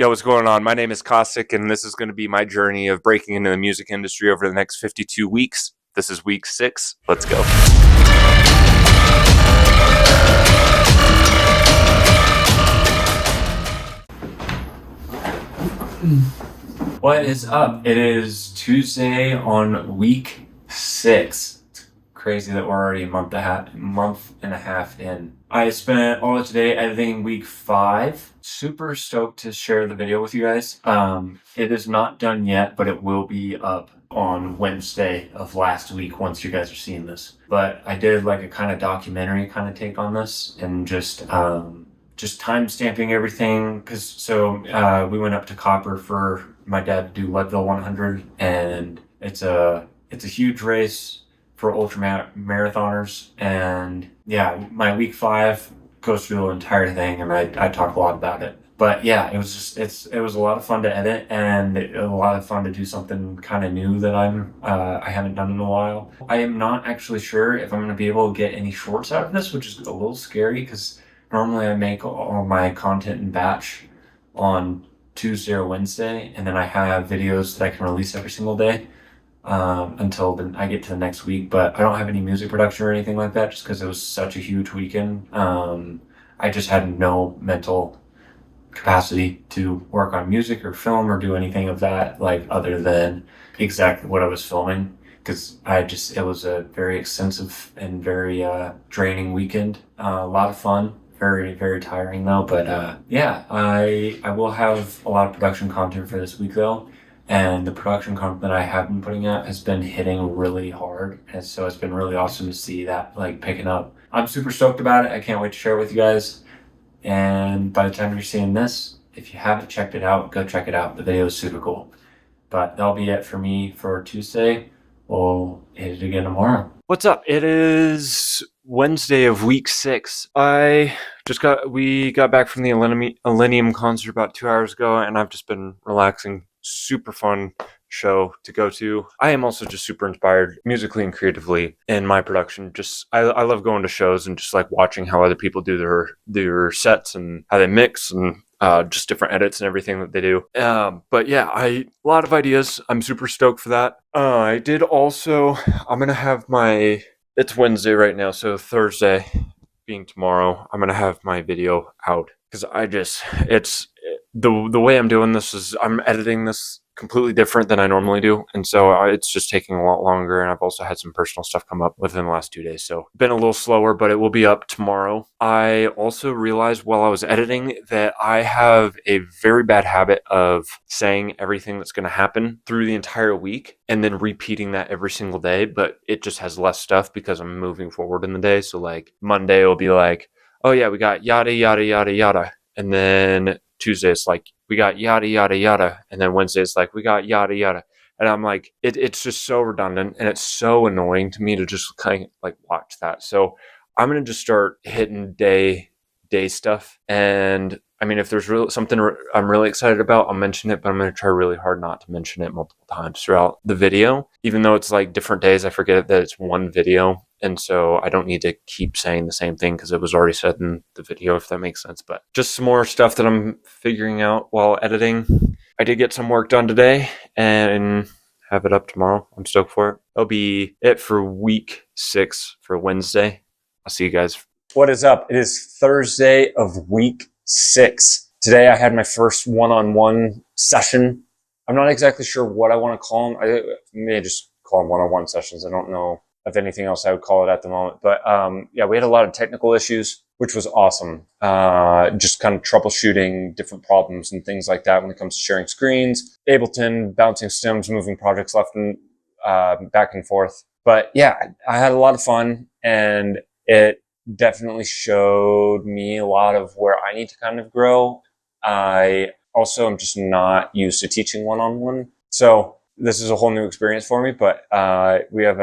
Yo, what's going on? My name is Kosik, and this is going to be my journey of breaking into the music industry over the next 52 weeks. This is week 6. Let's go. What is up? It is Tuesday on week 6. It's crazy that we're already a month and a half in. I spent all of today editing week 5. Super stoked to share the video with you guys. It is not done yet, but it will be up on Wednesday of last week once you guys are seeing this. But I did like a kind of documentary kind of take on this and just time stamping everything. We went up to Copper for my dad to do Leadville 100, and it's a huge race for ultra marathoners. And yeah, my week 5 goes through the entire thing, and I talk a lot about it. But yeah, it was a lot of fun to edit, and a lot of fun to do something kind of new that I haven't done in a while. I am not actually sure if I'm going to be able to get any shorts out of this, which is a little scary because normally I make all my content in batch on Tuesday or Wednesday, and then I have videos that I can release every single day until I get to the next week. But I don't have any music production or anything like that just because it was such a huge weekend. I just had no mental capacity to work on music or film or do anything of that, like other than exactly what I was filming, because it was a very extensive and very draining weekend. A lot of fun, very, very tiring though. But yeah, I will have a lot of production content for this week though. And the production content that I have been putting out has been hitting really hard. And so it's been really awesome to see that like picking up. I'm super stoked about it. I can't wait to share it with you guys. And by the time you're seeing this, if you haven't checked it out, go check it out. The video is super cool. But that'll be it for me for Tuesday. We'll hit it again tomorrow. What's up? It is Wednesday of week 6. We got back from the Millennium concert about 2 hours ago, and I've just been relaxing. Super fun show to go to. I am also just super inspired musically and creatively in my production. I love going to shows and just like watching how other people do their sets and how they mix and just different edits and everything that they do. But yeah, a lot of ideas. I'm super stoked for that. I'm gonna have it's Wednesday right now, so Thursday being tomorrow, I'm gonna have my video out because the way I'm doing this is I'm editing this completely different than I normally do, and so it's just taking a lot longer, and I've also had some personal stuff come up within the last 2 days, so been a little slower, but it will be up tomorrow. I also realized while I was editing that I have a very bad habit of saying everything that's going to happen through the entire week and then repeating that every single day, but it just has less stuff because I'm moving forward in the day. So like Monday will be like, oh yeah, we got yada yada yada yada, and then Tuesday it's like we got yada yada yada, and then Wednesday it's like we got yada yada, and I'm like it's just so redundant, and it's so annoying to me to just kind of like watch that. So I'm gonna just start hitting day stuff, and I mean, if there's something I'm really excited about, I'll mention it, but I'm going to try really hard not to mention it multiple times throughout the video. Even though it's like different days, I forget that it's one video. And so I don't need to keep saying the same thing because it was already said in the video, if that makes sense. But just some more stuff that I'm figuring out while editing. I did get some work done today and have it up tomorrow. I'm stoked for it. That'll be it for week 6 for Wednesday. I'll see you guys. What is up? It is Thursday of week 6. Today I had my first one-on-one session. I'm not exactly sure what I want to call them. I may just call them one-on-one sessions. I don't know if anything else I would call it at the moment. But yeah, we had a lot of technical issues, which was awesome. Just kind of troubleshooting different problems and things like that when it comes to sharing screens, Ableton, bouncing stems, moving projects left and back and forth. But yeah, I had a lot of fun, and it definitely showed me a lot of where I need to kind of grow. I also am just not used to teaching one-on-one. So this is a whole new experience for me, but we have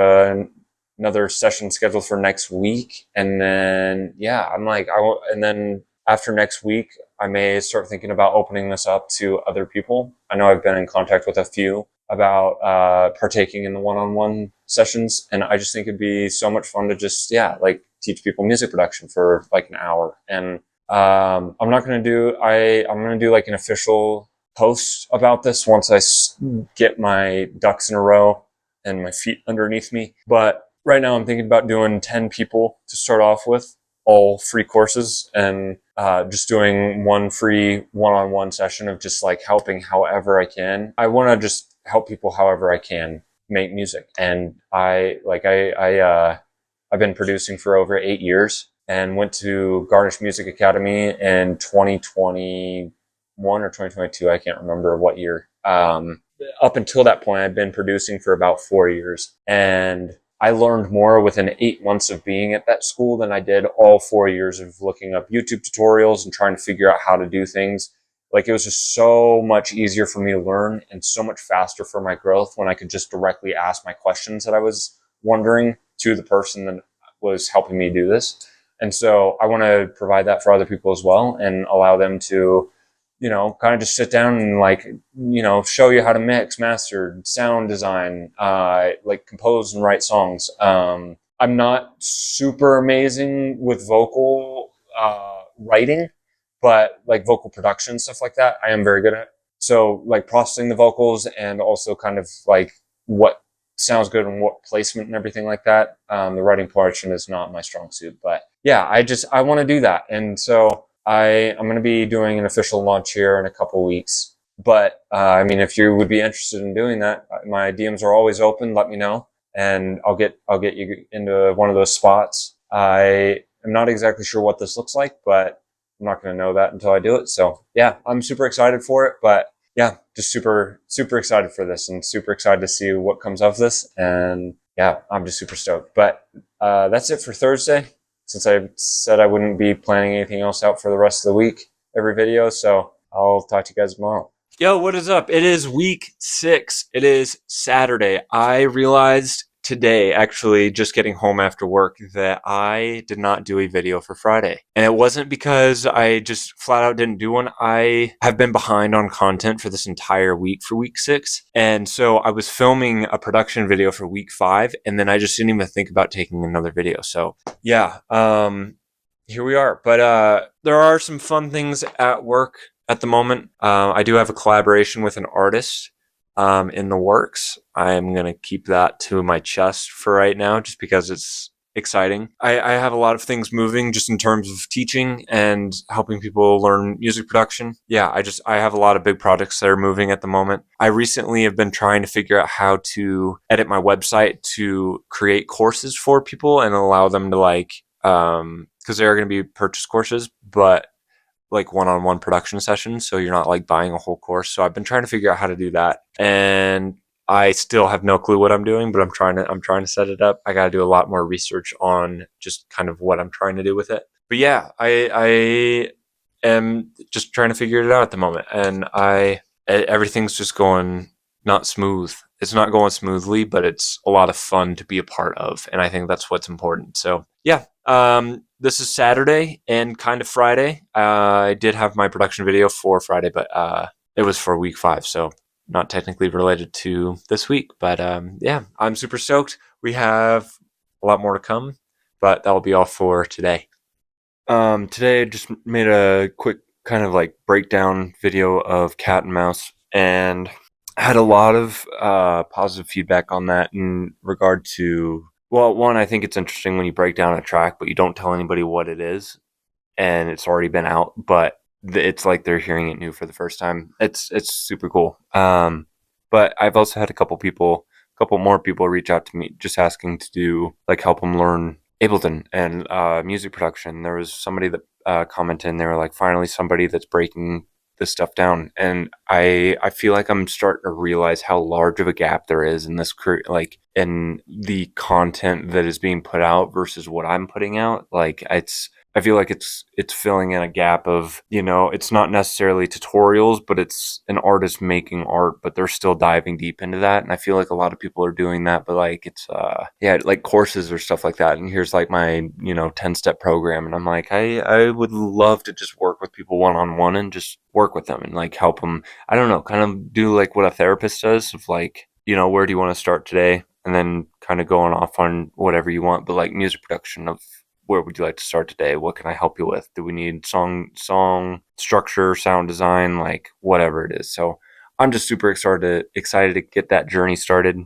another session scheduled for next week. And then, yeah, and then after next week, I may start thinking about opening this up to other people. I know I've been in contact with a few about partaking in the one-on-one sessions, and I just think it'd be so much fun to just, yeah, like teach people music production for like an hour. And I'm not going to do, I'm going to do like an official post about this once I get my ducks in a row and my feet underneath me. But right now I'm thinking about doing 10 people to start off with, all free courses, and just doing one free one-on-one session of just like helping however I can. I want to just help people however I can make music. And I've been producing for over 8 years and went to Garnish Music Academy in 2021 or 2022. I can't remember what year. Up until that point, I've been producing for about 4 years, and I learned more within 8 months of being at that school than I did all 4 years of looking up YouTube tutorials and trying to figure out how to do things. Like, it was just so much easier for me to learn and so much faster for my growth when I could just directly ask my questions that I was wondering to the person that was helping me do this. And so I want to provide that for other people as well and allow them to, kind of just sit down and like, show you how to mix, master, sound design, like compose and write songs. I'm not super amazing with vocal writing, but like vocal production, stuff like that, I am very good at. So like processing the vocals and also kind of like what sounds good and what placement and everything like that. The writing portion is not my strong suit, but yeah, I want to do that. And so I'm going to be doing an official launch here in a couple weeks. But I mean, if you would be interested in doing that, my DMs are always open. Let me know, and I'll get you into one of those spots. I am not exactly sure what this looks like, but I'm not going to know that until I do it. So yeah, I'm super excited for it. But yeah, just super excited for this and super excited to see what comes of this. And yeah, I'm just super stoked. But that's it for Thursday, since I said I wouldn't be planning anything else out for the rest of the week, every video. So I'll talk to you guys tomorrow. Yo, what is up? It is week 6. It is Saturday. I realized today, actually, just getting home after work, that I did not do a video for Friday. And it wasn't because I just flat out didn't do one. I have been behind on content for this entire week for week 6. And so I was filming a production video for week 5, and then I just didn't even think about taking another video. So yeah, here we are. But there are some fun things at work at the moment. I do have a collaboration with an artist in the works. I'm going to keep that to my chest for right now just because it's exciting. I have a lot of things moving just in terms of teaching and helping people learn music production. Yeah, I have a lot of big projects that are moving at the moment. I recently have been trying to figure out how to edit my website to create courses for people and allow them to like, because there are going to be purchase courses, but like one-on-one production sessions, so you're not like buying a whole course. So I've been trying to figure out how to do that, and I still have no clue what I'm doing, but I'm trying to set it up. I got to do a lot more research on just kind of what I'm trying to do with it. But yeah, I am just trying to figure it out at the moment, and everything's just going not smooth. It's not going smoothly, but it's a lot of fun to be a part of, and I think that's what's important. So yeah, this is Saturday and kind of Friday. I did have my production video for Friday, but it was for week 5, so not technically related to this week. But yeah, I'm super stoked. We have a lot more to come, but that will be all for today. Today I just made a quick kind of like breakdown video of Cat and Mouse, and had a lot of positive feedback on that in regard to, well, one, I think it's interesting when you break down a track, but you don't tell anybody what it is, and it's already been out, but it's like they're hearing it new for the first time. It's super cool. But I've also had a couple more people reach out to me just asking to do like help them learn Ableton and music production. There was somebody that commented, and they were like, finally somebody that's breaking this stuff down. And I feel like I'm starting to realize how large of a gap there is in this like in the content that is being put out versus what I'm putting out. Like I feel like it's filling in a gap of, it's not necessarily tutorials, but it's an artist making art, but they're still diving deep into that. And I feel like a lot of people are doing that, but like it's like courses or stuff like that. And here's like my 10-step program, and I'm like, I would love to just work with people one-on-one and just work with them and like help them, I don't know, kind of do like what a therapist does of like, where do you want to start today, and then kind of going off on whatever you want, but like music production of where would you like to start today? What can I help you with? Do we need song structure, sound design, like whatever it is. So I'm just super excited to get that journey started.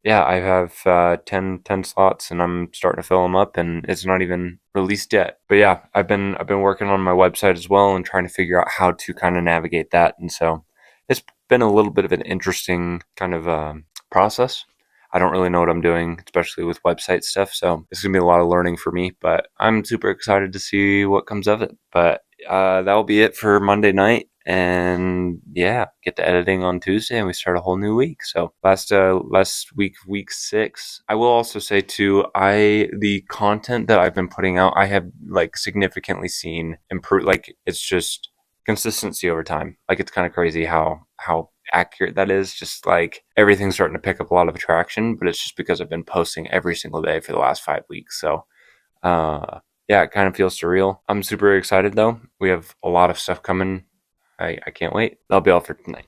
Yeah, I have 10 slots, and I'm starting to fill them up, and it's not even released yet. But yeah, I've been working on my website as well and trying to figure out how to kind of navigate that. And so it's been a little bit of an interesting kind of process. I don't really know what I'm doing, especially with website stuff. So it's gonna be a lot of learning for me, but I'm super excited to see what comes of it. But that'll be it for Monday night. And yeah, get to editing on Tuesday, and we start a whole new week. So last week, week 6. I will also say too, the content that I've been putting out, I have like significantly seen improve. Like it's just consistency over time. Like it's kind of crazy how accurate that is. Just like everything's starting to pick up a lot of attraction, but it's just because I've been posting every single day for the last 5 weeks. So yeah, it kind of feels surreal. I'm super excited though. We have a lot of stuff coming. I can't wait. That'll be all for tonight.